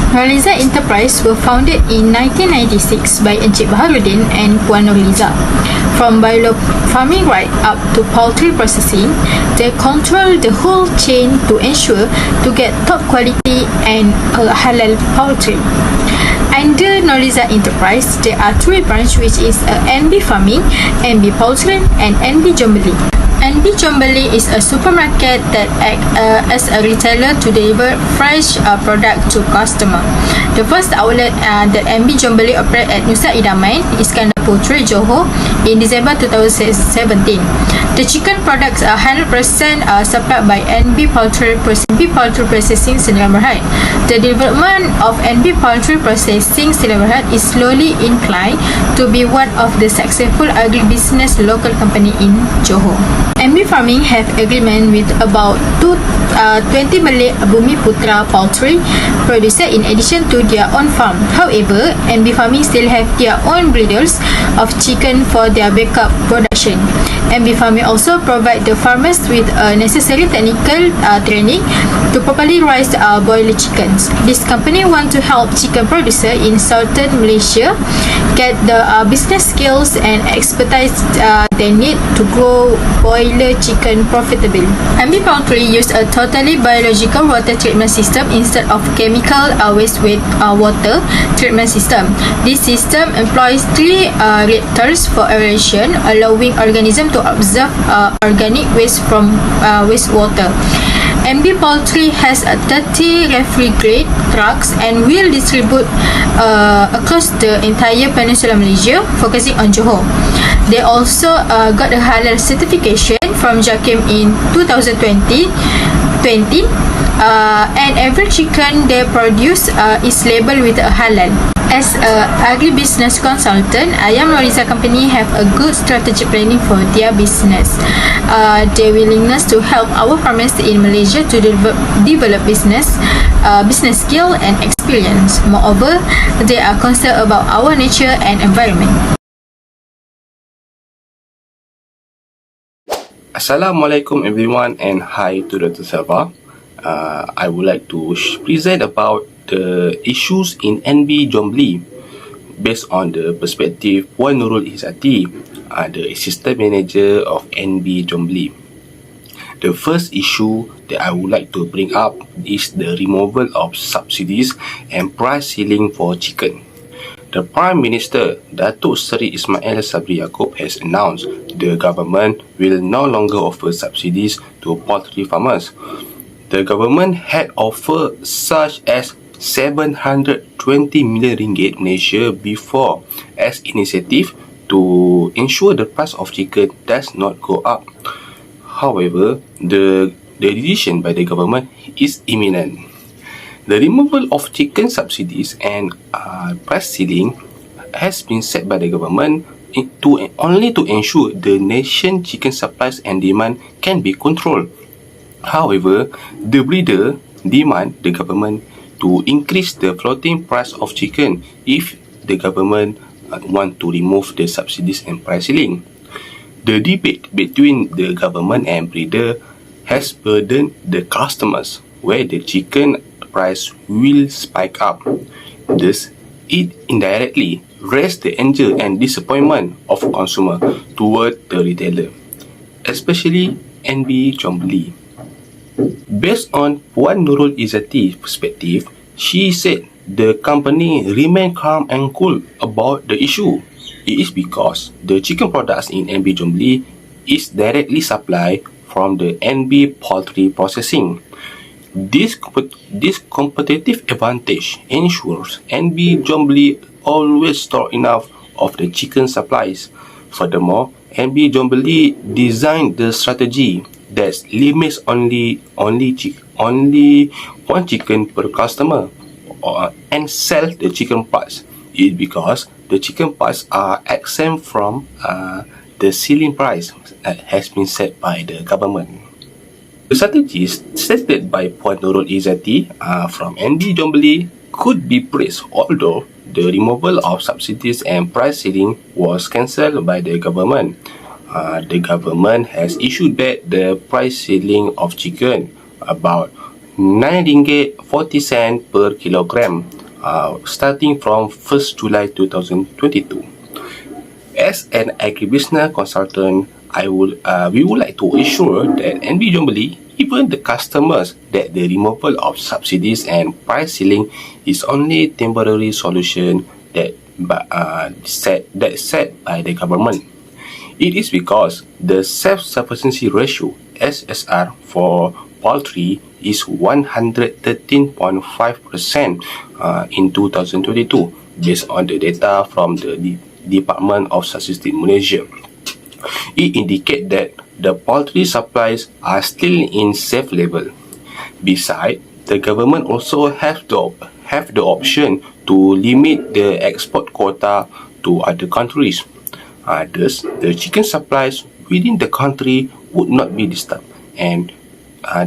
Nurliza Enterprise were founded in 1996 by Encik Baharudin and Puan Nurliza. From biolog farming right up to poultry processing, they control the whole chain to ensure to get top quality and halal poultry. Under Nurliza Enterprise, there are three branches, which is NB Farming, NB Poultry, and NB Jombeli. NB Jombeli is a supermarket that acts as a retailer to deliver fresh product to customer. The first outlet that NB Jombeli operate at Nusa Idaman, Iskandar Puteri, Johor in December 2017. The chicken products are 100% supplied by NB Poultry Processing Sdn Bhd. The development of NB Poultry Processing Sdn Bhd is slowly inclined to be one of the successful agribusiness local company in Johor. NB Farming have agreement with about 20 Malay Bumi Putra poultry producer in addition to their own farm. However, NB Farming still have their own breeders of chicken for their backup production. NB Farming also provide the farmers with necessary technical training to properly raise broiler chickens. This company want to help chicken producer in southern Malaysia get the business skills and expertise they need to grow broiler chicken profitably. NB Poultry use a totally biological water treatment system instead of chemical water treatment system. This system employs 3 reactors for aeration, allowing organisms to absorb organic waste from wastewater. NB Poultry has 30 refrigerated trucks and will distribute across the entire Peninsula Malaysia, focusing on Johor. They also got a halal certification from JAKIM in 2020, and every chicken they produce is labeled with a halal. As a agribusiness consultant, Ayam Nurliza company have a good strategic planning for their business. Their willingness to help our farmers in Malaysia to develop business skill and experience. Moreover, they are concerned about our nature and environment. Assalamualaikum everyone, and hi to Dr. Selva. I would like to present about the issues in NB Jombeli based on the perspective Puan Nurul Izzati, the assistant manager of NB Jombeli. The first issue that I would like to bring up is the removal of subsidies and price ceiling for chicken. The Prime Minister, Datuk Seri Ismail Sabri Yaakob, has announced the government will no longer offer subsidies to poultry farmers. The government had offered such as 720 million ringgit Malaysia before as initiative to ensure the price of chicken does not go up. However, the decision by the government is imminent. The removal of chicken subsidies and price ceiling has been set by the government only to ensure the nation chicken supplies and demand can be controlled. However, the breeder demand the government to increase the floating price of chicken if the government want to remove the subsidies and price ceiling. The debate between the government and breeder has burdened the customers, where the chicken price will spike up. Thus, it indirectly raised the anger and disappointment of consumer toward the retailer, especially NB Jombeli. Based on Puan Nurul Izzati's perspective, she said the company remain calm and cool about the issue. It is because the chicken products in NB Jombeli is directly supplied from the NB Poultry Processing. This competitive advantage ensures NB Jombeli always store enough of the chicken supplies. Furthermore, NB Jombeli designed the strategy that limits only one chicken per customer and sell the chicken parts. It because the chicken parts are exempt from the ceiling price that has been set by the government. The strategy stated by Puan Nurul Izzati from NB Jombeli could be praised, although the removal of subsidies and price ceiling was cancelled by the government. The government has issued back the price ceiling of chicken, about RM9.40 per kilogram, starting from 1st July 2022. As an agribusiness consultant, we would like to ensure that NB Jombeli, even the customers, that the removal of subsidies and price ceiling is only temporary solution set by the government. It is because the self-sufficiency ratio (SSR) for poultry is 113.5% in 2022, based on the data from the Department of Statistics Malaysia. It indicates that the poultry supplies are still in safe level. Besides, the government also have the option to limit the export quota to other countries. Thus, the chicken supplies within the country would not be disturbed, and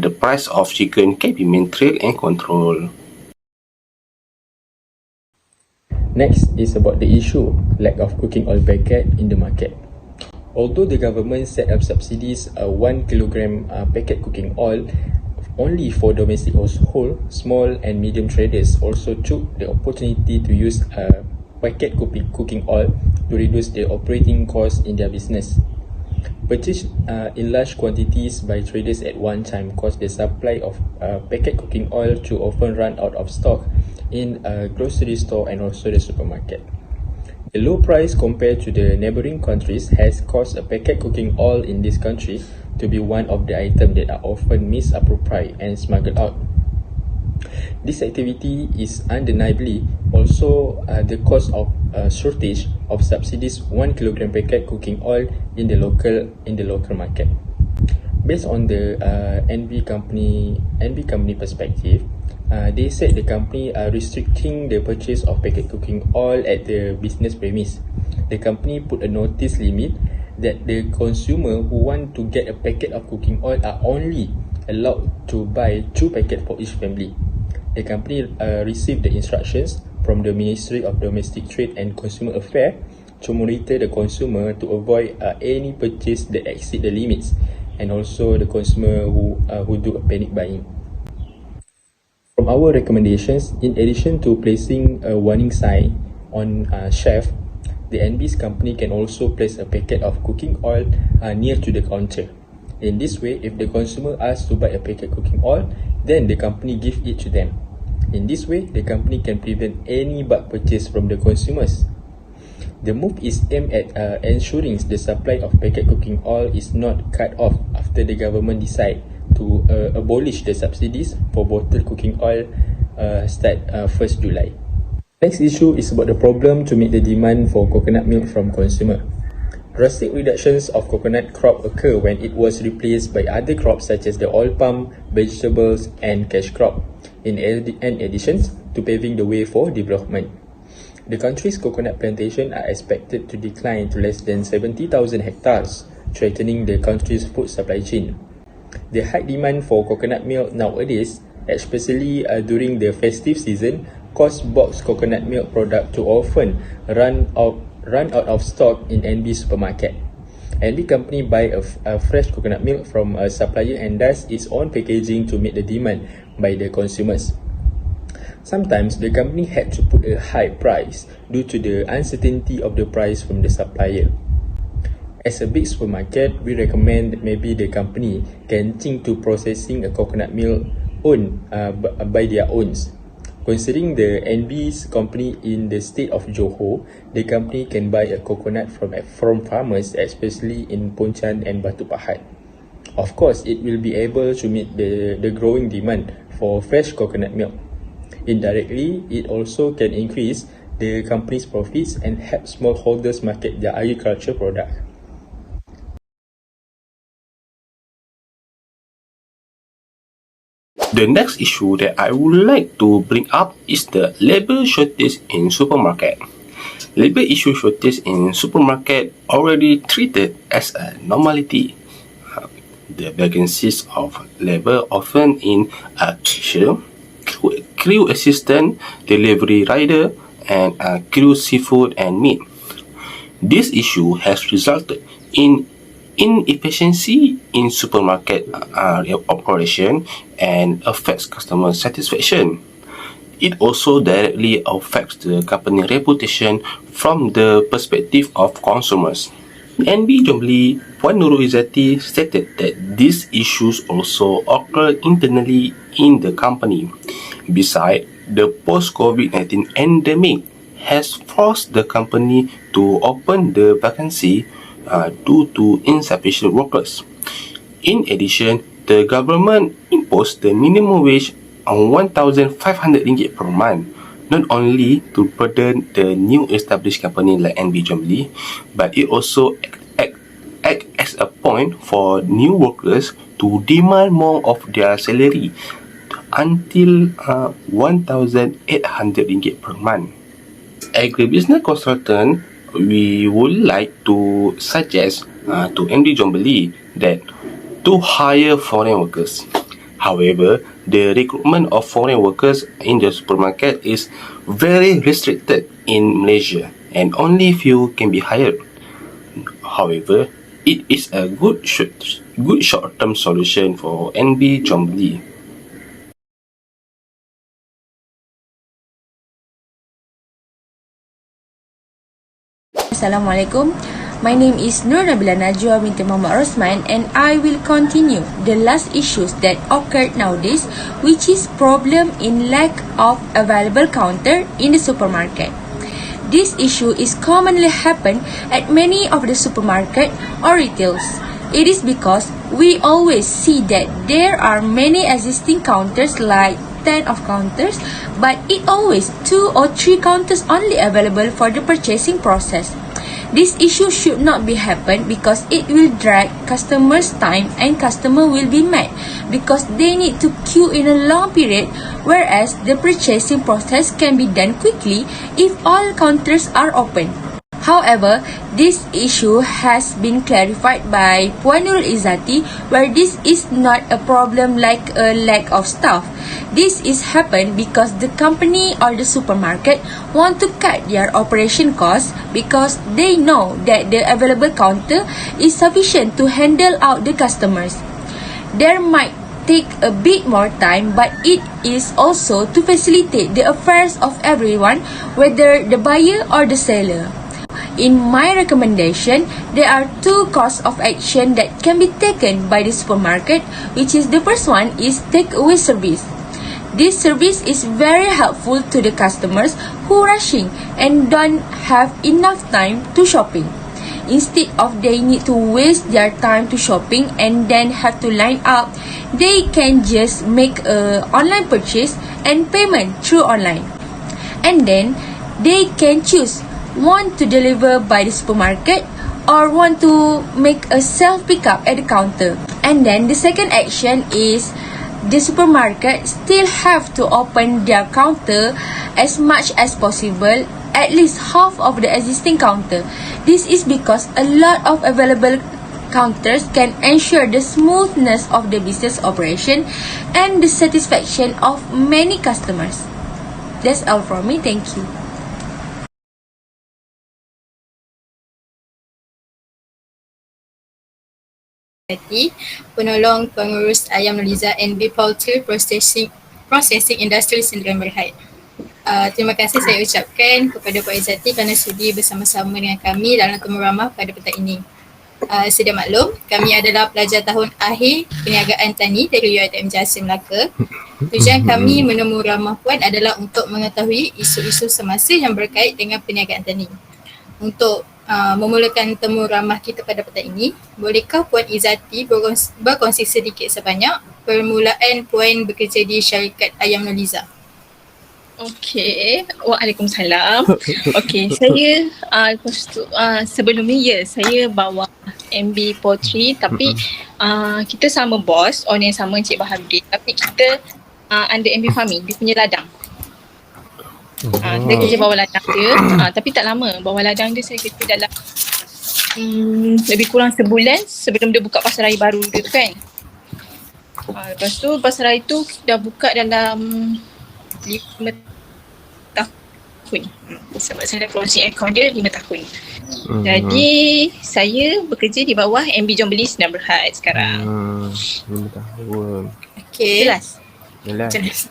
the price of chicken can be maintained and controlled. Next is about the issue lack of cooking oil packet in the market. Although the government set up subsidies 1 kilogram packet cooking oil only for domestic household, small and medium traders also took the opportunity to use packet cooking oil to reduce the operating costs in their business. Purchased in large quantities by traders at one time caused the supply of packet cooking oil to often run out of stock in a grocery store and also the supermarket. The low price compared to the neighboring countries has caused a packet cooking oil in this country to be one of the items that are often misappropriated and smuggled out. This activity is undeniably also the cause of a shortage of subsidies 1 kilogram packet cooking oil in the local market. Based on the NB company perspective, they said the company are restricting the purchase of packet cooking oil at the business premise. The company put a notice limit that the consumer who want to get a packet of cooking oil are only allowed to buy 2 packets for each family. The company received the instructions from the Ministry of Domestic Trade and Consumer Affairs to monitor the consumer to avoid any purchase that exceed the limits, and also the consumer who do a panic buying. From our recommendations, in addition to placing a warning sign on shelf, the NB's company can also place a packet of cooking oil near to the counter. In this way, if the consumer asks to buy a packet cooking oil, then the company give it to them. In this way, the company can prevent any bulk purchase from the consumers. The move is aimed at ensuring the supply of packet cooking oil is not cut off after the government decide to abolish the subsidies for bottled cooking oil start 1st July. Next issue is about the problem to meet the demand for coconut milk from consumer. Drastic reductions of coconut crop occur when it was replaced by other crops such as the oil palm, vegetables and cash crop, in addition to paving the way for development. The country's coconut plantation are expected to decline to less than 70,000 hectares, threatening the country's food supply chain. The high demand for coconut milk nowadays, especially during the festive season, cause boxed coconut milk product to often run out of stock in NB supermarket. NB company buy a fresh coconut milk from a supplier and does its own packaging to meet the demand by the consumers. Sometimes the company had to put a high price due to the uncertainty of the price from the supplier. As a big supermarket, we recommend that maybe the company can think to processing a coconut milk by their own. Considering the NB's company in the state of Johor, the company can buy a coconut from farmers, especially in Ponchan and Batu Pahat. Of course, it will be able to meet the growing demand for fresh coconut milk. Indirectly, it also can increase the company's profits and help smallholders market their agriculture product. The next issue that I would like to bring up is the labor shortage in supermarket. Labor issue shortage in supermarket already treated as a normality. The vacancies of labor often in a cashier, crew assistant, delivery rider, and crew seafood and meat. This issue has resulted in inefficiency in supermarket operation and affects customer satisfaction. It also directly affects the company reputation from the perspective of consumers. NB Jombeli Puan Nurul Izzati stated that these issues also occur internally in the company. Besides, the post-COVID-19 endemic has forced the company to open the vacancy due to insufficient workers. In addition, the government imposed the minimum wage on RM1,500 per month, not only to burden the new established company like NB Jombeli, but it also act as a point for new workers to demand more of their salary until RM1,800 per month. Agribusiness consultant, we would like to suggest to NB Jombeli that to hire foreign workers. However, the recruitment of foreign workers in the supermarket is very restricted in Malaysia and only few can be hired. However, it is a good short-term solution for NB Jombeli. Assalamualaikum. My name is Nur Nabila Najwa binti Muhammad Rosman, and I will continue the last issues that occurred nowadays, which is problem in lack of available counter in the supermarket. This issue is commonly happen at many of the supermarket or retails. It is because we always see that there are many existing counters, like 10 of counters, but it always 2 or 3 counters only available for the purchasing process. This issue should not be happen because it will drag customers' time and customer will be mad because they need to queue in a long period, whereas the purchasing process can be done quickly if all counters are open. However, this issue has been clarified by Puan Nurul Izzati, where this is not a problem like a lack of staff. This is happen because the company or the supermarket want to cut their operation costs because they know that the available counter is sufficient to handle out the customers. There might take a bit more time, but it is also to facilitate the affairs of everyone, whether the buyer or the seller. In my recommendation, there are 2 courses of action that can be taken by the supermarket, which is the first one is takeaway service. This service is very helpful to the customers who rushing and don't have enough time to shopping. Instead of they need to waste their time to shopping and then have to line up, they can just make a online purchase and payment through online. And then they can choose want to deliver by the supermarket or want to make a self pickup at the counter. And then the second action is the supermarket still have to open their counter as much as possible, at least half of the existing counter. This is because a lot of available counters can ensure the smoothness of the business operation and the satisfaction of many customers. That's all from me. Thank you. Penolong Pengurus Ayam Noliza and Beef Poultry Processing Industry Sdn Bhd. Terima kasih saya ucapkan kepada Pak Izzati kerana sudi bersama-sama dengan kami dalam temu ramah pada petang ini. Sedia maklum, kami adalah pelajar tahun akhir Perniagaan Tani dari UiTM JASIN Melaka. Tujuan kami menemu ramah Puan adalah untuk mengetahui isu-isu semasa yang berkait dengan perniagaan tani. Untuk memulakan temu ramah kita pada petang ini, bolehkah Puan Izzati berkongsi sedikit sebanyak permulaan Puan bekerja di syarikat Ayam Noliza? Okey, waalaikumsalam. Okey, saya sebelum ni saya bawa MB Poultry, tapi kita sama bos, owner yang sama Encik Baharudin, tapi kita under MB Farming, dia punya ladang. Dia kerja bawah ladang dia, tapi tak lama. Bawah ladang dia saya kerja dalam lebih kurang sebulan sebelum dia buka pasar raya baru dia tu kan. Lepas tu pasar raya tu dah buka dalam 5 tahun. Sebab saya dah closing account dia 5 tahun. Jadi saya bekerja di bawah MB Jombeli Sdn Bhd sekarang. 5 tahun. Okey. Jelas? Jelas.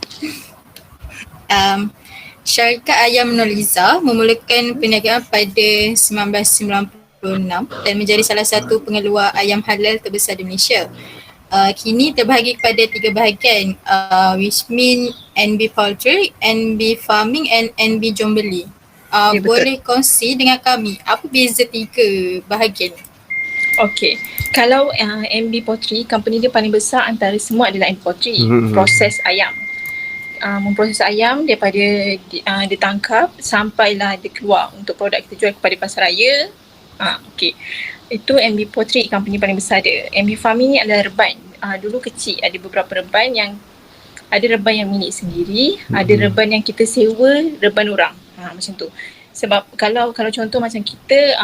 syarikat ayam Noliza memulakan perniagaan pada 1996 dan menjadi salah satu pengeluar ayam halal terbesar di Malaysia. Kini terbahagi kepada 3 bahagian, which mean NB Poultry, NB Farming and NB Jombeli. Ya, betul. Boleh kongsi dengan kami apa beza 3 bahagian? Okey, kalau MB Poultry, company dia paling besar antara semua adalah MB Poultry, proses ayam. Memproses ayam daripada ditangkap sampailah dia keluar untuk produk kita jual kepada pasaraya. Okey. Itu MB Poultry, company paling besar dia. MB Farming ni adalah reban. Dulu kecil ada beberapa reban yang ada reban yang milik sendiri, ada reban yang kita sewa reban orang. Macam tu. Sebab kalau contoh macam kita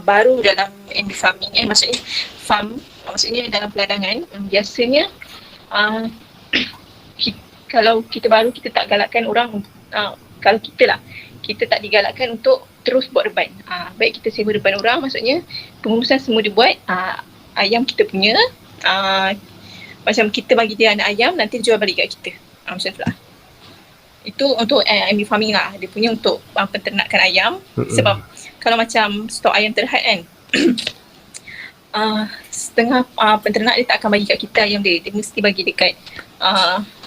baru dalam MB Farming, maksudnya dalam peladangan, biasanya kalau kita baru, kita tak galakkan orang, kalau kita tak digalakkan untuk terus buat reban. Baik kita sewa reban orang, maksudnya pengurusan semua dia buat, ayam kita punya, macam kita bagi dia anak ayam, nanti dia jual balik kat kita. Macam tu lah. Itu untuk MB Farming lah, dia punya untuk penternakan ayam. Sebab kalau macam stok ayam terhad kan, setengah penternak dia tak akan bagi kat kita ayam dia mesti bagi dekat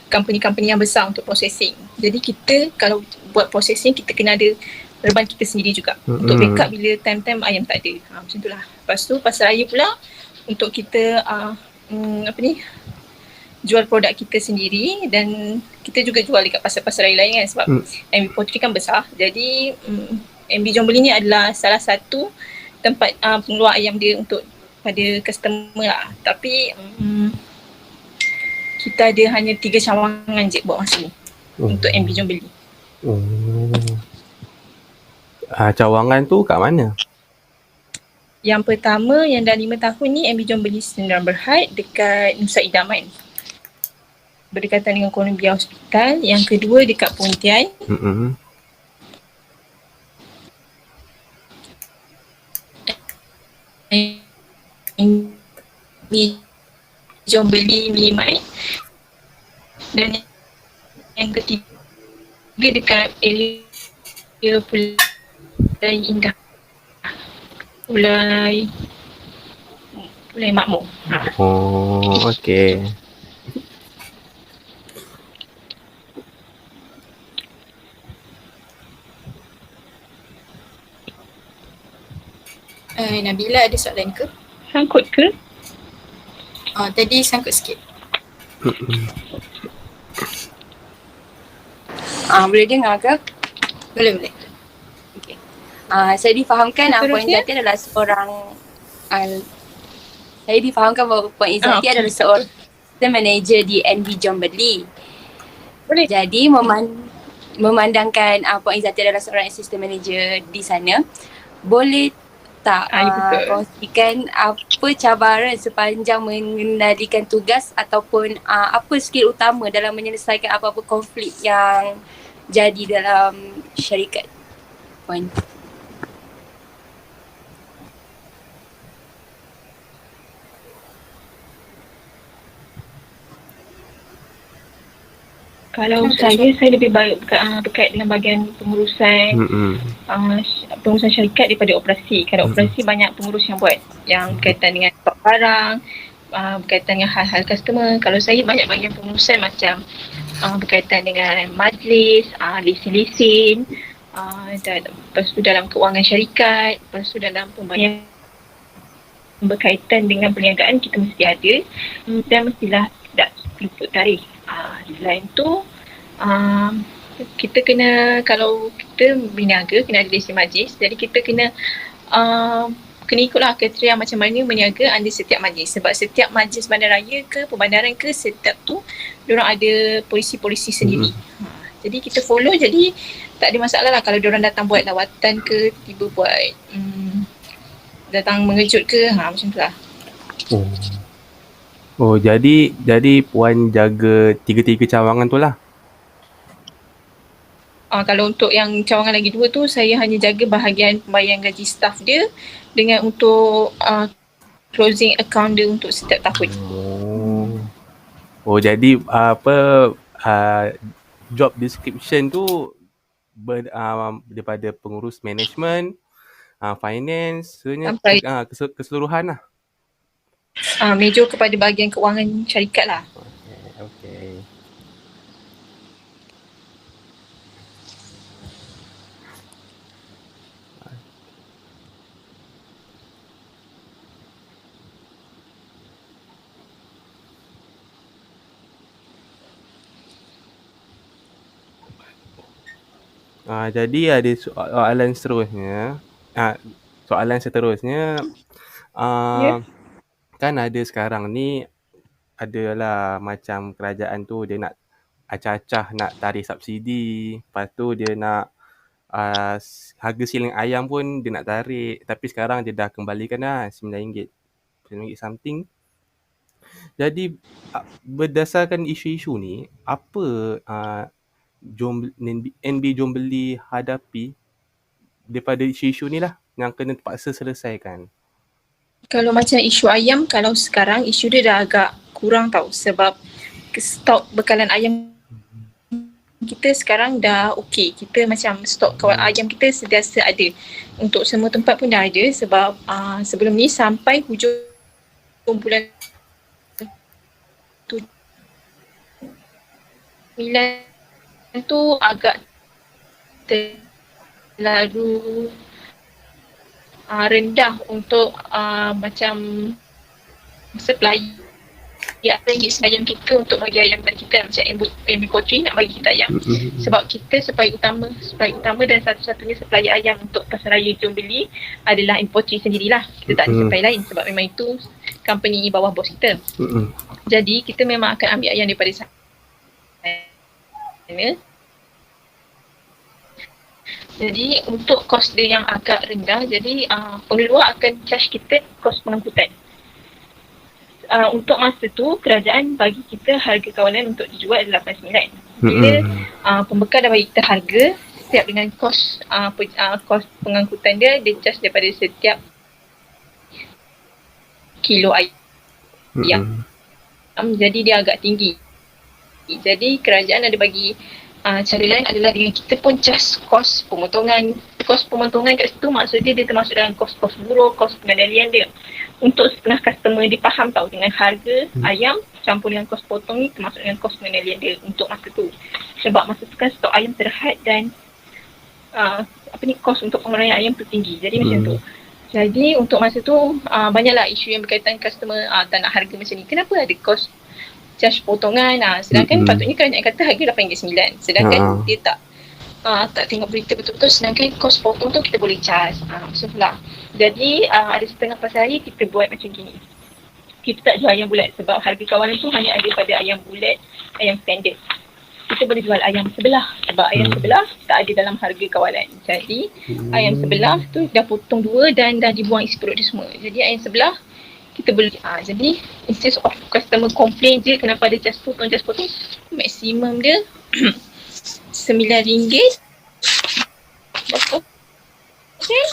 company-company yang besar untuk processing. Jadi kita kalau buat processing, kita kena ada reban kita sendiri juga untuk backup bila time-time ayam tak ada. Macam tu lah. Lepas tu pasaraya pula untuk kita jual produk kita sendiri, dan kita juga jual dekat pasar-pasaraya lain kan, sebab MB Poultry kan besar. Jadi MB Jombeli ni adalah salah satu tempat pengeluar ayam dia untuk pada customer lah. Tapi kita ada hanya 3 cawangan je buat masa ni untuk MB Jombeli. Cawangan tu kat mana? Yang pertama yang dah 5 tahun ni MB Jombeli Sdn Bhd dekat Nusa Idaman, berdekatan dengan Columbia Hospital. Yang kedua dekat Pontian. MB Jombeli Milimai. Dan yang ketiga dekat area Pulai Indah, Pulai Makmur. Okey. Nabila ada soalan ke? Sangkut ke? Tadi sangkut sikit. Boleh dengar ke? Boleh. Okay. Saya difahamkan Puan Seterusnya? Izzati adalah seorang Puan Izzati adalah seorang assistant manager di NB Jombeli. Boleh. Jadi memandangkan Puan Izzati adalah seorang assistant manager di sana, boleh tak betul. kongsikan apa cabaran sepanjang mengendalikan tugas ataupun apa skill utama dalam menyelesaikan apa-apa konflik yang jadi dalam syarikat, Puan? Kalau saya lebih baik berkait dengan bahagian pengurusan pengurusan syarikat daripada operasi. Kalau operasi banyak pengurus yang buat, yang berkaitan dengan stok barang, berkaitan dengan hal-hal customer. Kalau saya banyak bahagian pengurusan macam berkaitan dengan majlis, lesen-lesen, lepas tu dalam keuangan syarikat, lepas tu dalam pembayaran berkaitan dengan perniagaan kita mesti ada, dan mestilah tidak luput tarikh. Selain tu kita kena, kalau kita berniaga kena ada lesen majlis, jadi kita kena ikutlah kriteria macam mana berniaga anda setiap majlis. Sebab setiap majlis bandaraya ke pembandaran ke, setiap tu diorang ada polisi-polisi sendiri. Jadi kita follow, jadi tak ada masalah lah kalau diorang datang buat lawatan ke, tiba buat datang mengejut ke, macam tu lah. Jadi Puan jaga 3 cawangan tu lah. Kalau untuk yang cawangan lagi 2 tu, saya hanya jaga bahagian pembayaran gaji staff dia dengan untuk closing account dia untuk setiap tahun. Oh, jadi apa job description tu daripada pengurus management, finance, sebenarnya Sampai keseluruhan lah. major kepada bahagian kewangan syarikat lah. Okay. Jadi ada soalan seterusnya. Kan ada sekarang ni adalah macam kerajaan tu dia nak acah-acah nak tarik subsidi. Lepas tu dia nak harga siling ayam pun dia nak tarik. Tapi sekarang dia dah kembalikan dah RM9. RM9 something. Jadi berdasarkan isu-isu ni, apa NB Jombeli hadapi daripada isu-isu ni lah yang kena terpaksa selesaikan? Kalau macam isu ayam, kalau sekarang isu dia dah agak kurang tau, sebab stok bekalan ayam kita sekarang dah okey. Kita macam stok kawal ayam kita sentiasa ada. Untuk semua tempat pun dah ada, sebab sebelum ni sampai hujung bulan 9 tu agak terlalu rendah untuk macam supply RM8 ayam kita untuk bagi ayam kita, macam MB Poultry nak bagi kita ayam. Sebab kita supplier utama dan satu-satunya supplier ayam untuk pasaraya Jombeli adalah MB Poultry sendirilah. Kita tak ada supply lain sebab memang itu company bawah bos kita. Jadi kita memang akan ambil ayam daripada sana. Jadi untuk kos dia yang agak rendah, jadi pengeluar akan charge kita kos pengangkutan. Untuk masa tu kerajaan bagi kita harga kawalan untuk dijual RM89. Bila pembekal dah bagi kita harga setiap dengan kos kos pengangkutan dia charge daripada setiap kilo ayam. Jadi dia agak tinggi. Jadi kerajaan ada bagi cara lain adalah dengan kita pun charge kos pemotongan. Kos pemotongan kat situ maksudnya dia termasuk dalam kos-kos buruh, kos pengendalian dia. Untuk setengah customer dia faham tau dengan harga ayam campur dengan kos potong ni termasuk dengan kos pengendalian dia untuk masa tu. Sebab masa tu kan stok ayam terhad dan kos untuk penguraian ayam tu tinggi. Jadi macam tu. Jadi untuk masa tu banyaklah isu yang berkaitan customer tak nak harga macam ni. Kenapa ada kos charge potongan, sedangkan patutnya kerajaan kata harga RM8.9, sedangkan dia tak tengok berita betul-betul, sedangkan kos potong tu kita boleh charge. Maksudlah. Jadi ada setengah pasaraya kita buat macam gini, kita tak jual ayam bulat sebab harga kawalan tu hanya ada pada ayam bulat, ayam standard. Kita boleh jual ayam sebelah sebab ayam sebelah tak ada dalam harga kawalan. Jadi ayam sebelah tu dah potong dua dan dah dibuang isi perut dia semua. Jadi ayam sebelah kita boleh jadi instead of customer complain je kenapa ada charge potong, maksimum dia RM9. Okay.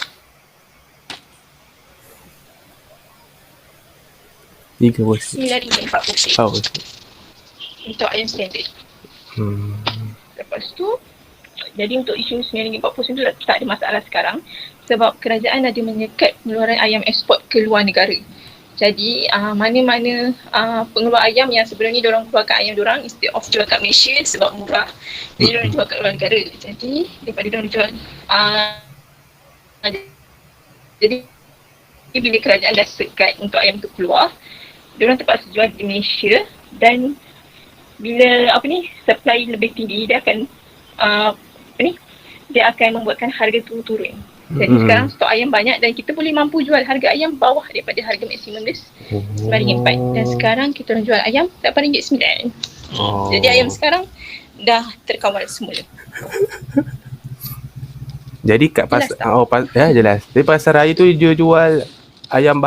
RM9.40 untuk ayam standard. Lepas tu jadi untuk isu RM9.40 tu tak ada masalah sekarang sebab kerajaan ada menyekat pengeluaran ayam ekspor ke luar negara. Jadi mana-mana pengeluar ayam yang sebelum ni diorang keluarkan ayam diorang instead of jual kat Malaysia sebab murah, jadi diorang jual kat luar negara. Jadi daripada diorang jual jadi bila kerajaan dah sekat untuk ayam tu keluar, diorang terpaksa jual di Malaysia dan bila supply lebih tinggi dia akan dia akan membuatkan harga tu turun. Jadi sekarang stok ayam banyak dan kita boleh mampu jual harga ayam bawah daripada harga maksimum dia RM9.4 dan sekarang kita orang jual ayam RM8.9. Jadi ayam sekarang dah terkawal semula. Jadi kat pasar jelas. Di pasar raya tu dia jual ayam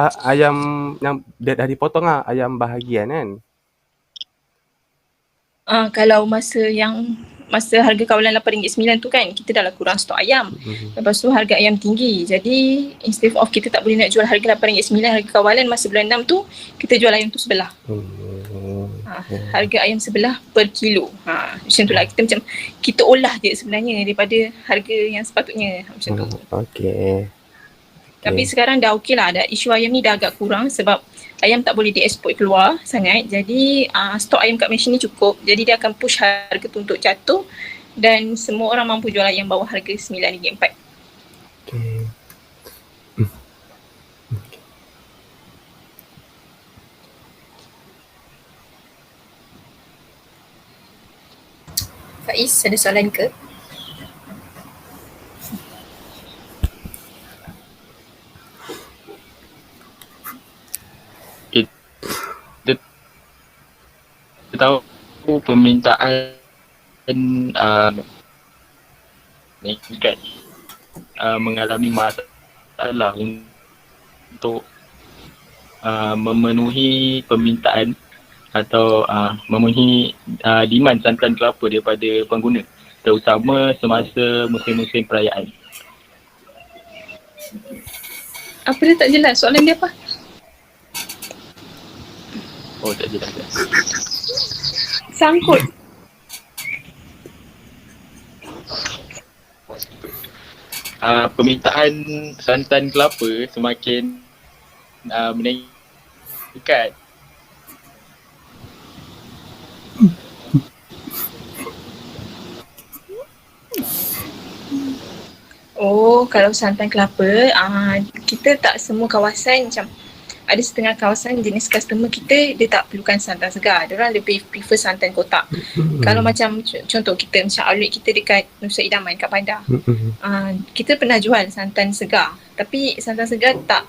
yang dah dipotong ayam bahagian kan. Kalau masa harga kawalan RM8.9 tu kan kita dah lah kurang stok ayam. Lepas tu harga ayam tinggi. Jadi instead of kita tak boleh nak jual harga RM8.9 harga kawalan masa bulan 6 tu, kita jual ayam tu sebelah. harga ayam sebelah per kilo. Macam tu lah. Kita olah je sebenarnya daripada harga yang sepatutnya. Macam tu. Okey. Tapi sekarang dah okey lah. Isu ayam ni dah agak kurang sebab ayam tak boleh dieksport keluar sangat. Jadi stok ayam kat Malaysia ni cukup. Jadi dia akan push harga tu untuk jatuh dan semua orang mampu jual ayam bawah harga RM9.4. Okey. Faiz, ada soalan ke? Kita tahu permintaan meningkat mengalami masalah untuk memenuhi permintaan atau memenuhi demand santan kelapa daripada pengguna, terutama semasa musim-musim perayaan. Apa dia tak jelas? Soalan dia apa? Oh, tak jelas. Sangkut. Permintaan santan kelapa semakin meningkat. Oh, kalau santan kelapa, kita tak semua kawasan macam ada setengah kawasan jenis customer kita dia tak perlukan santan segar. Diorang lebih prefer santan kotak. Kalau macam contoh kita macam outlet kita dekat Nusa Idaman kat Bandar. Kita pernah jual santan segar. Tapi santan segar tak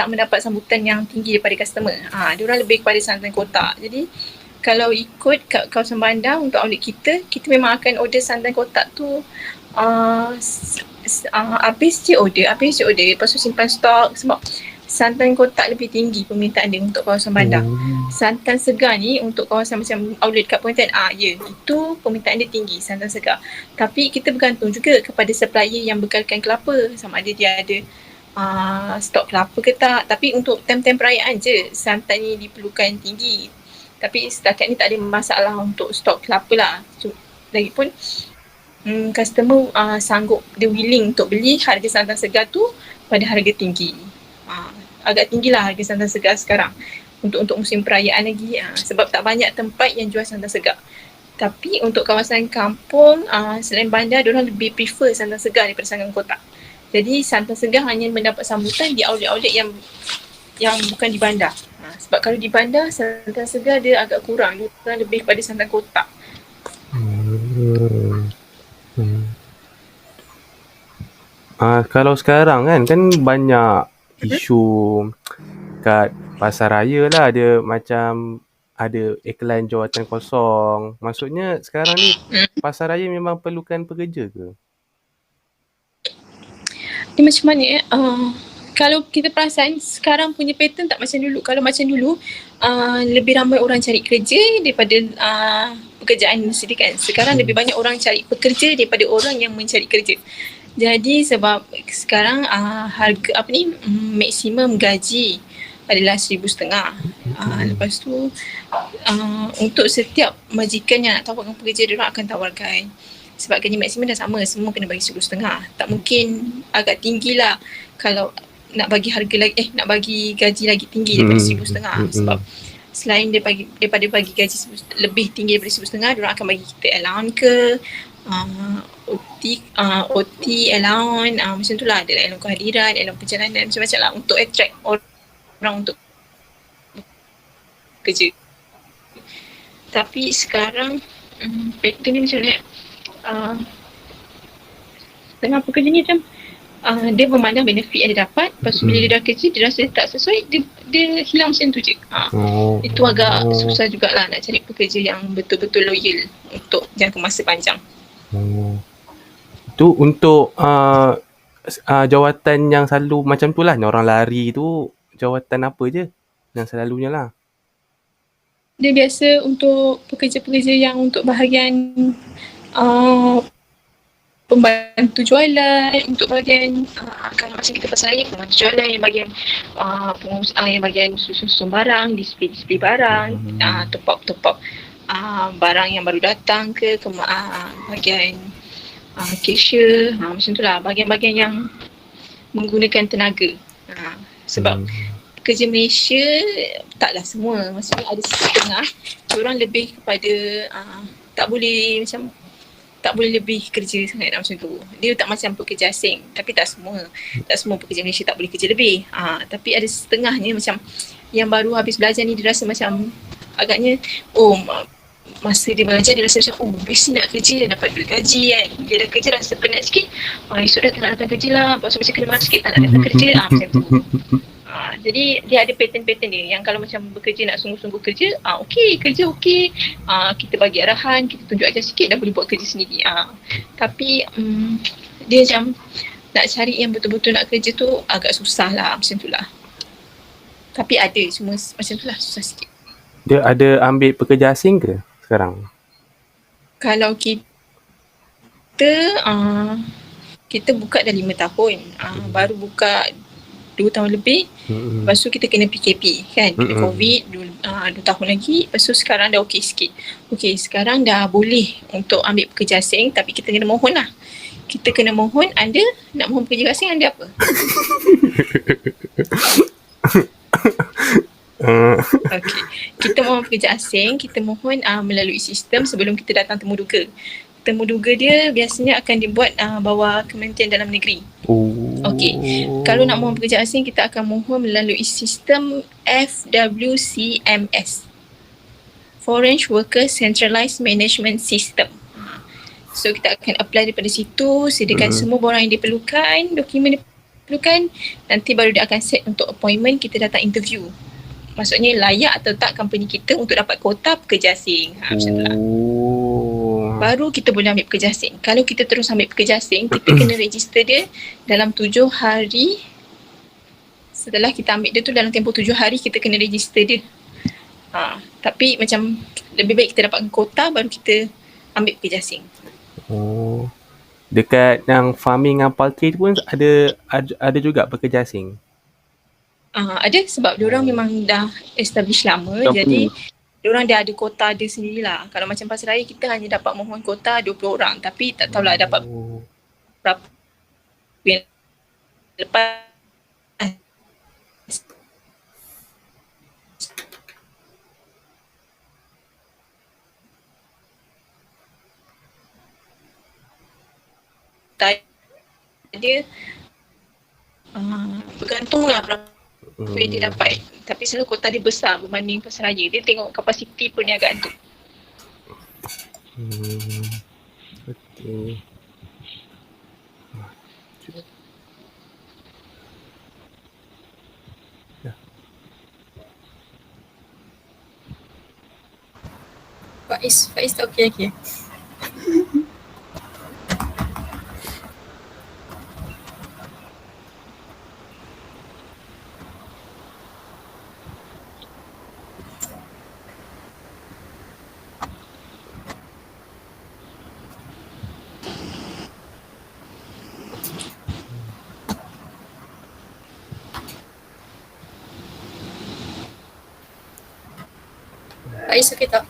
mendapat sambutan yang tinggi daripada customer. Diorang lebih kepada santan kotak. Jadi kalau ikut kat kawasan bandar untuk outlet kita memang akan order santan kotak tu habis je order. Lepas tu simpan stok sebab santan kotak lebih tinggi permintaan dia untuk kawasan bandar. Santan segar ni untuk kawasan macam outlet kat Pontian, itu permintaan dia tinggi santan segar. Tapi kita bergantung juga kepada supplier yang bekalkan kelapa, sama ada dia ada stok kelapa ke tak. Tapi untuk time-time perayaan je santan ni diperlukan tinggi. Tapi setakat ni tak ada masalah untuk stok kelapa lah. Lagipun customer sanggup, dia willing untuk beli harga santan segar tu pada harga tinggi. Agak tinggilah harga santan segar sekarang untuk musim perayaan lagi, sebab tak banyak tempat yang jual santan segar. Tapi untuk kawasan kampung selain bandar, diorang lebih prefer santan segar daripada santan kotak. Jadi santan segar hanya mendapat sambutan di outlet-outlet yang bukan di bandar. Sebab kalau di bandar santan segar dia agak kurang, dia lebih kepada santan kotak. Kalau sekarang kan banyak isu kat pasar raya lah, ada iklan jawatan kosong. Maksudnya sekarang ni pasar raya memang perlukan pekerja ke? Dia macam mana kalau kita perasan sekarang punya pattern tak macam dulu. Kalau macam dulu lebih ramai orang cari kerja daripada pekerjaan sendiri kan. Sekarang lebih banyak orang cari pekerja daripada orang yang mencari kerja. Jadi sebab sekarang harga maksimum gaji adalah RM1,500. Lepas tu untuk setiap majikan yang nak tawarkan pekerja, diorang akan tawarkan. Sebab gaji maksimum dah sama, semua kena bagi RM1,500. Tak mungkin, agak tinggi lah kalau nak bagi nak bagi gaji lagi tinggi daripada RM1,500. Sebab selain daripada bagi gaji lebih tinggi daripada RM1,500, diorang akan bagi kita allowance ke, OT allowance, macam tu lah. Ada allowance kehadiran, allowance perjalanan, macam-macam lah untuk attract orang untuk kerja. Tapi sekarang pattern ni macam ni, tengah pekerja ni macam dia memandang benefit yang dia dapat. Lepas tu bila dia dah kerja, dia rasa dia tak sesuai, dia hilang macam tu je. Itu agak susah jugalah nak cari pekerja yang betul-betul loyal untuk jangka masa panjang. Itu untuk jawatan yang selalu macam tu lah, orang lari tu jawatan apa je yang selalunya lah? Dia biasa untuk pekerja-pekerja yang untuk bahagian pembantu jualan untuk bahagian kalau macam kita pasal raya, pembantu jualan yang bahagian yang bahagian susun barang, display barang, top up barang yang baru datang ke bahagian cashier, macam tu lah, bahagian-bahagian yang menggunakan tenaga. Sebab kerja Malaysia taklah semua, maksudnya ada setengah orang lebih kepada tak boleh lebih kerja sangat macam tu. Dia tak macam pekerja asing, tapi tak semua pekerja Malaysia tak boleh kerja lebih. Tapi ada setengahnya macam yang baru habis belajar ni, dia rasa macam agaknya masa dia belajar dia rasa macam best nak kerja dan dapat duit gaji kan. Dia dah kerja rasa penat sikit, esok dah tak nak datang kerja lah, lepas tu macam kena marah sikit tak nak datang kerja macam tu. Jadi dia ada pattern-pattern dia yang kalau macam bekerja nak sungguh-sungguh kerja, kerja okey, kita bagi arahan, kita tunjuk ajar sikit dah boleh buat kerja sendiri. Tapi dia macam nak cari yang betul-betul nak kerja tu agak susah lah, macam tu lah. Tapi ada, cuma macam tu lah, susah sikit. Dia ada ambil pekerja asing ke sekarang? Kalau kita kita buka dah 5 tahun, baru buka 2 tahun lebih. Lepas tu kita kena PKP kan, kena COVID 2 tahun lagi. Lepas tu sekarang dah okey sikit. Sekarang dah boleh untuk ambil pekerja asing, tapi kita kena mohon lah. Kita kena mohon, anda nak mohon pekerja asing, anda apa? Kita mohon pekerja asing, kita mohon melalui sistem sebelum kita datang temu duga. Temu duga dia biasanya akan dibuat bawah Kementerian Dalam Negeri. Kalau nak mohon pekerja asing, kita akan mohon melalui sistem FWCMS, Foreign Worker Centralized Management System. So kita akan apply daripada situ, sediakan semua barang yang diperlukan, dokumen diperlukan, nanti baru dia akan set untuk appointment, kita datang interview. Maksudnya layak atau tak company kita untuk dapat kota pekerja asing. Macam tu lah. Baru kita boleh ambil pekerja asing. Kalau kita terus ambil pekerja asing, kita kena register dia dalam 7 hari. Setelah kita ambil dia tu, dalam tempoh 7 hari kita kena register dia. Tapi macam lebih baik kita dapatkan kota baru kita ambil pekerja asing. Dekat yang farming dan poultry pun ada juga pekerja asing? Ada, sebab diorang memang dah establish lama. Jadi diorang dah ada kota dia sendirilah. Kalau macam pasar raya, kita hanya dapat mohon kota 20 orang. Tapi tak tahulah dapat berapa yang lepas. Dia bergantunglah berapa yang dia dapat. Tapi selalu kota dia besar berbanding pasar raya. Dia tengok kapasiti perniagaan tu. Okay. Faiz tak okey lagi? Faiz okey tak?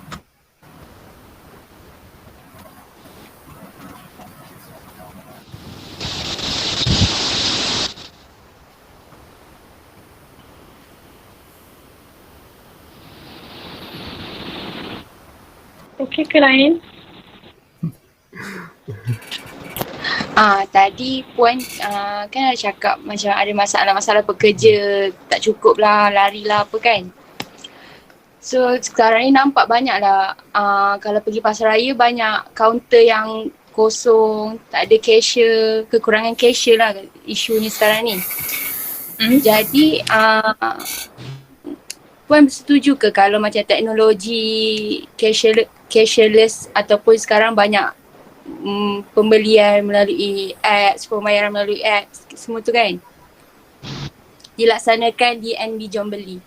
Okey ke lain? Tadi Puan kan ada cakap macam ada masalah-masalah pekerja, tak cukup lah, lari lah apa kan. So sekarang ni nampak banyak lah, kalau pergi pasar raya banyak kaunter yang kosong, tak ada cashier, kekurangan cashier lah isunya sekarang ni. Jadi Puan setuju ke kalau macam teknologi cashless ataupun sekarang banyak pembelian melalui apps, pembayaran melalui apps, semua tu kan dilaksanakan di NB Jombeli?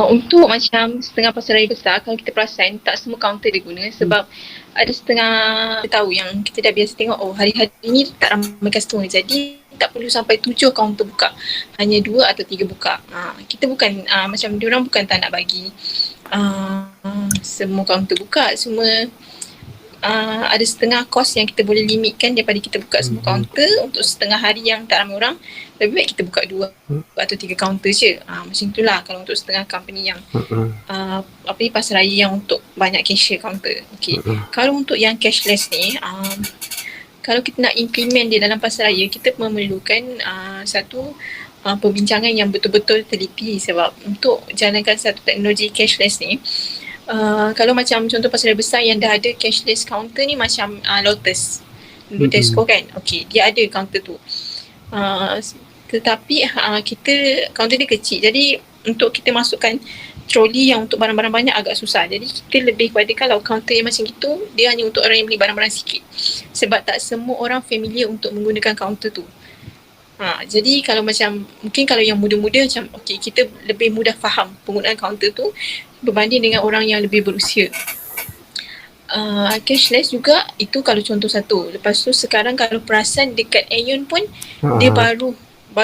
Untuk macam setengah pasaraya besar, kalau kita perasan tak semua kaunter dia guna sebab ada setengah kita tahu yang kita dah biasa tengok hari-hari ni tak ramai customer, jadi tak perlu sampai 7 kaunter buka, hanya 2 atau 3 buka. Kita bukan macam diorang bukan tak nak bagi semua kaunter buka, semua ada setengah kos yang kita boleh limitkan daripada kita buka semua kaunter untuk setengah hari yang tak ramai orang. Lebih baik kita buka 2 atau 3 kaunter je. Macam itulah kalau untuk setengah company yang pasaraya yang untuk banyak cashier kaunter. Okay. Kalau untuk yang cashless ni, kalau kita nak implement dia dalam pasaraya, kita memerlukan satu perbincangan yang betul-betul teliti, sebab untuk jalankan satu teknologi cashless ni, kalau macam contoh pasaraya besar yang dah ada cashless counter ni macam Lotus, dulu Tesco kan, okay, dia ada counter tu. Tetapi kita counter dia kecil, jadi untuk kita masukkan troli yang untuk barang-barang banyak agak susah. Jadi kita lebih kepada kalau counter yang macam itu, dia hanya untuk orang yang beli barang-barang sikit, sebab tak semua orang familiar untuk menggunakan counter tu. Jadi kalau macam mungkin kalau yang muda-muda macam okay, kita lebih mudah faham penggunaan kaunter tu berbanding dengan orang yang lebih berusia. Cashless juga itu kalau contoh satu. Lepas tu sekarang kalau perasan dekat Aeon pun dia baru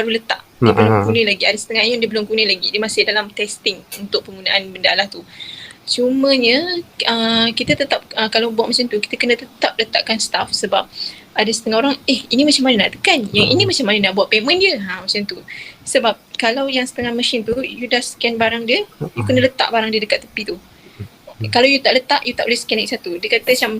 letak. Dia belum guna lagi. Ada setengah Aeon dia belum guna lagi. Dia masih dalam testing untuk penggunaan benda lah tu. Cumanya kita tetap kalau buat macam tu, kita kena tetap letakkan staff, sebab ada setengah orang ini macam mana nak tekan, yang ini macam mana nak buat payment dia, macam tu. Sebab kalau yang setengah mesin tu you dah scan barang dia, you kena letak barang dia dekat tepi tu. Kalau you tak letak, you tak boleh scan lagi satu. Dia kata macam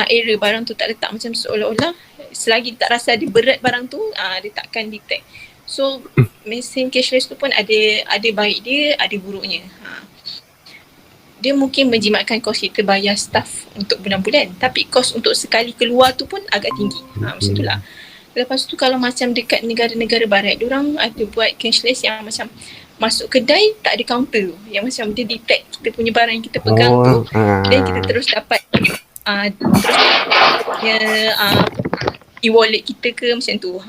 error barang tu tak letak, macam seolah-olah selagi tak rasa dia berat barang tu, dia takkan detect. So mesin cashless tu pun ada baik dia, ada buruknya. Dia mungkin menjimatkan kos kita bayar staff untuk bulan-bulan, tapi kos untuk sekali keluar tu pun agak tinggi. Macam itulah. Lepas tu kalau macam dekat negara-negara barat, diorang ada buat cashless yang macam masuk kedai tak ada counter tu, yang macam dia detect kita punya barang yang kita pegang tu, dan kita terus dapat e-wallet kita ke macam tu.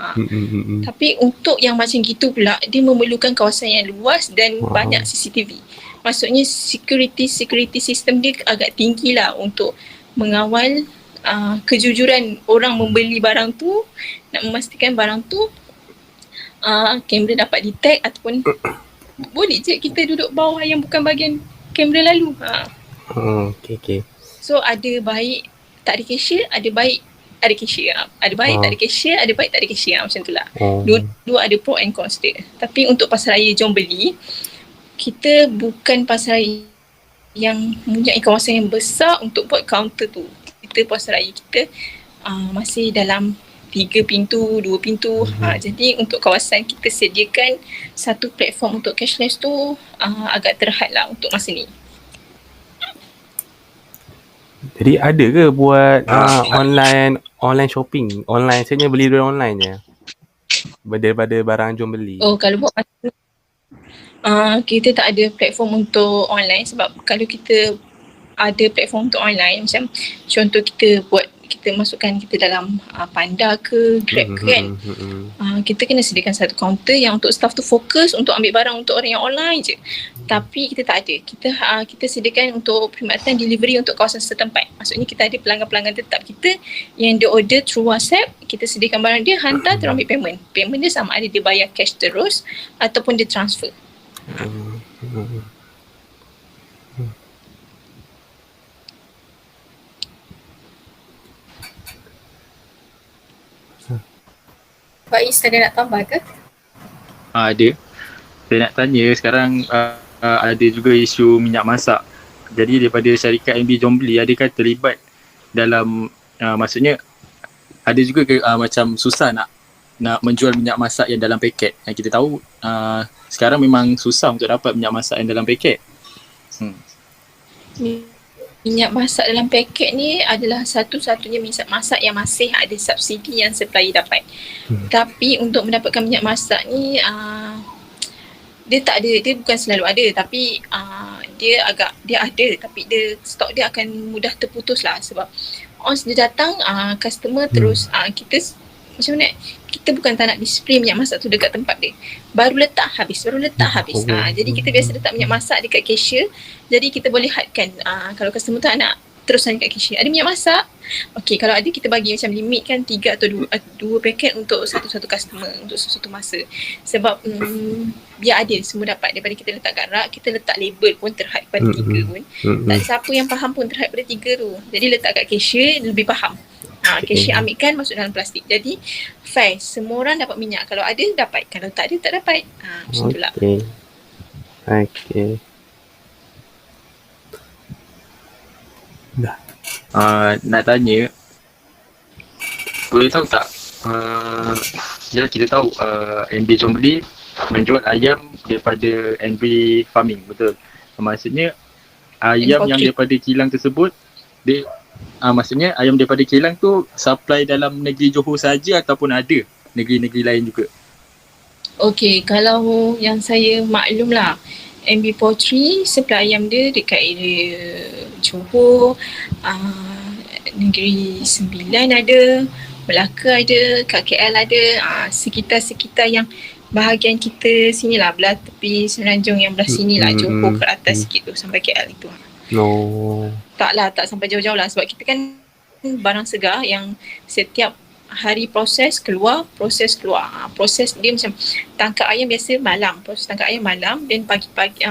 Tapi untuk yang macam gitu pula, dia memerlukan kawasan yang luas dan banyak CCTV. Maksudnya security system dia agak tinggi lah untuk mengawal kejujuran orang membeli barang tu, nak memastikan barang tu kamera dapat detect, ataupun boleh je kita duduk bawah yang bukan bahagian kamera lalu. Okay. So ada baik tak ada cashier, ada baik ada cashier. Ada baik tak ada cashier, ada baik tak ada cashier. Macam tu lah. Dua ada pro and cons dia. Tapi untuk pasaraya Jombeli, kita bukan pasaraya yang mempunyai kawasan yang besar untuk buat kaunter tu. Kita pasaraya kita masih dalam 3 pintu, 2 pintu. Jadi untuk kawasan kita sediakan satu platform untuk cashless tu agak terhad lah untuk masa ni. Jadi ada ke buat online shopping? Online, sebenarnya beli dari online je daripada barang Jombeli? Kalau buat masa kita tak ada platform untuk online, sebab kalau kita ada platform untuk online, macam contoh kita masukkan kita dalam Panda ke Grab ke kan, kita kena sediakan satu kaunter yang untuk staff tu fokus untuk ambil barang untuk orang yang online je. Tapi kita tak ada. Kita sediakan untuk perkhidmatan delivery untuk kawasan setempat. Maksudnya kita ada pelanggan-pelanggan tetap kita yang dia order through WhatsApp, kita sediakan barang dia, hantar, terus ambil payment. Payment dia sama ada dia bayar cash terus ataupun dia transfer. Faiz, ada nak tambah ke? Ada. Saya nak tanya sekarang ada juga isu minyak masak. Jadi daripada syarikat NB Jombeli, adakah terlibat dalam maksudnya ada juga ke macam susah nak menjual minyak masak yang dalam paket. Yang kita tahu sekarang memang susah untuk dapat minyak masak yang dalam paket. Minyak masak dalam paket ni adalah satu-satunya minyak masak yang masih ada subsidi yang supplier dapat. Tapi untuk mendapatkan minyak masak ni dia tak ada, dia bukan selalu ada, tapi dia ada, tapi stok dia akan mudah terputus lah, sebab once dia datang customer terus kita Macam mana? Kita bukan tak nak display minyak masak tu dekat tempat dia. Baru letak habis. Jadi kita biasa letak minyak masak dekat cashier. Jadi kita boleh hadkan kalau customer tu nak teruskan dekat cashier. Ada minyak masak? Okey, kalau ada kita bagi macam limit kan 3 atau 2 paket untuk satu-satu customer untuk satu masa. Sebab biar adil semua dapat. Daripada kita letak kat rak, kita letak label pun terhad pada 3 pun. Tak ada siapa yang faham pun terhad pada 3 tu. Jadi letak kat cashier lebih faham. Cashier ambilkan masuk dalam plastik. Jadi fair. Semua orang dapat minyak. Kalau ada dapat. Kalau tak ada tak dapat. Macam tu lah. Okay. Dah. Nak tanya, boleh tahu tak, ya kita tahu NB Jombeli menjual ayam daripada NB Farming, betul? Maksudnya ayam yang daripada kilang tersebut, dia maksudnya ayam daripada kilang tu supply dalam negeri Johor saja ataupun ada negeri-negeri lain juga? Okey, kalau yang saya maklum lah, MB Poultry supply ayam dia dekat area Johor, Negeri Sembilan ada, Melaka ada, kat KL ada, sekitar-sekitar yang bahagian kita sini lah, belah tepi Semenanjung yang belah sini lah, Johor ke atas sikit tu sampai KL itu. Tak sampai jauh-jauh lah, sebab kita kan barang segar yang setiap hari proses dia macam tangkap ayam biasa malam, proses tangkap ayam malam, dan pagi-pagi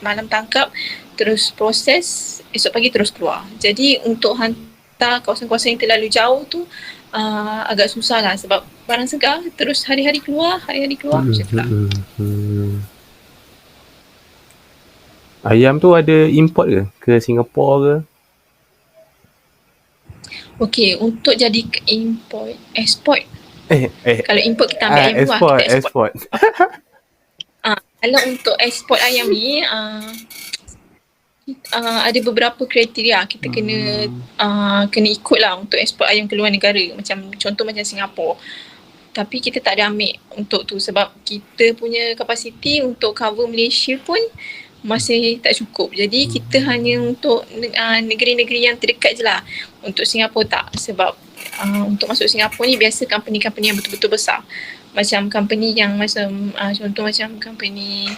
malam tangkap, terus proses, esok pagi terus keluar. Jadi untuk hantar kawasan-kawasan yang terlalu jauh tu agak susah lah, sebab barang segar terus hari-hari keluar macam tu lah. Ayam tu ada import ke Singapura ke? Okey, untuk jadi export. Kalau import kita ambil ayam luar, kita export. Kalau untuk export ayam ni ada beberapa kriteria kita kena ikut lah untuk ekspor ayam ke luar negara, macam contoh macam Singapura. Tapi kita tak ada ambil untuk tu sebab kita punya kapasiti untuk cover Malaysia pun masih tak cukup. Jadi kita hanya untuk negeri-negeri yang terdekat je lah. Untuk Singapura tak, sebab untuk masuk Singapura ni biasa company-company yang betul-betul besar. Macam company yang macam contoh macam company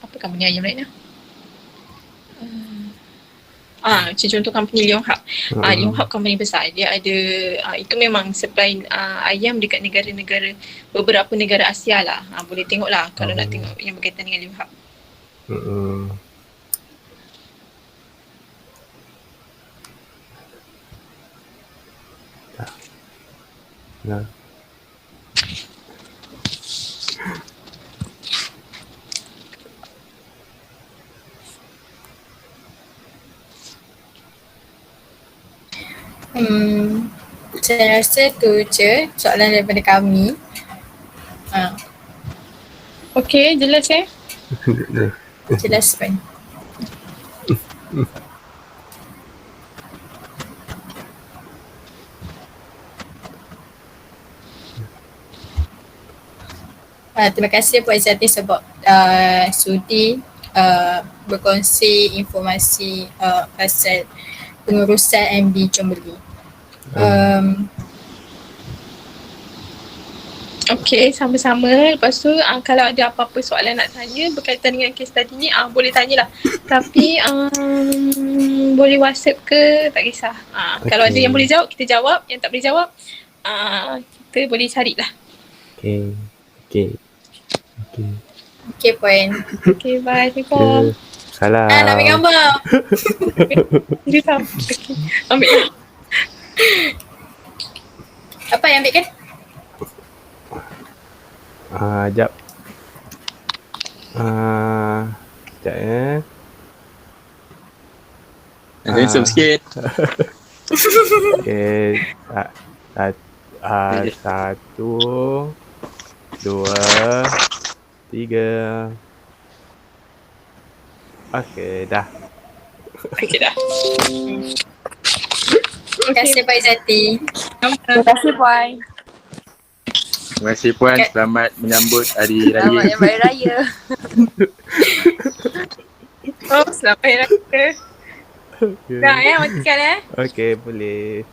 apa company ayam lain lah. Macam contoh company Leong Hub. Leong Hub company besar. Dia ada itu memang supply ayam dekat negara-negara, beberapa negara Asia lah. Boleh tengok lah kalau nak tengok yang berkaitan dengan Leong Hub. Nah. Saya rasa tu je soalan daripada kami. Okey, jelas Jelas kan? Terima kasih Puan Izzati sebab sudi berkongsi informasi pasal pengurusan MB Jombeli. Okey, sama-sama. Lepas tu kalau ada apa-apa soalan nak tanya berkaitan dengan kes tadi ni, boleh tanyalah. Tapi boleh WhatsApp ke, tak kisah. Kalau ada yang boleh jawab, kita jawab. Yang tak boleh jawab, kita boleh carilah. Okey Puan. Okey, bye. Assalamualaikum. Salam. Nak ambil gambar. Dia tahu. Okey, ambil lah. Apa yang ambil kan? Jap. Sekejap Handsome sikit. Okay. 1, 2, 3. Okay, dah. Okey dah. Terima kasih Puan Izzati. Terima kasih Puan. Terima kasih Puan, selamat menyambut Hari Raya. Selamat yang Hari Raya. Selamat Hari Raya. Dah matikan Okay, boleh.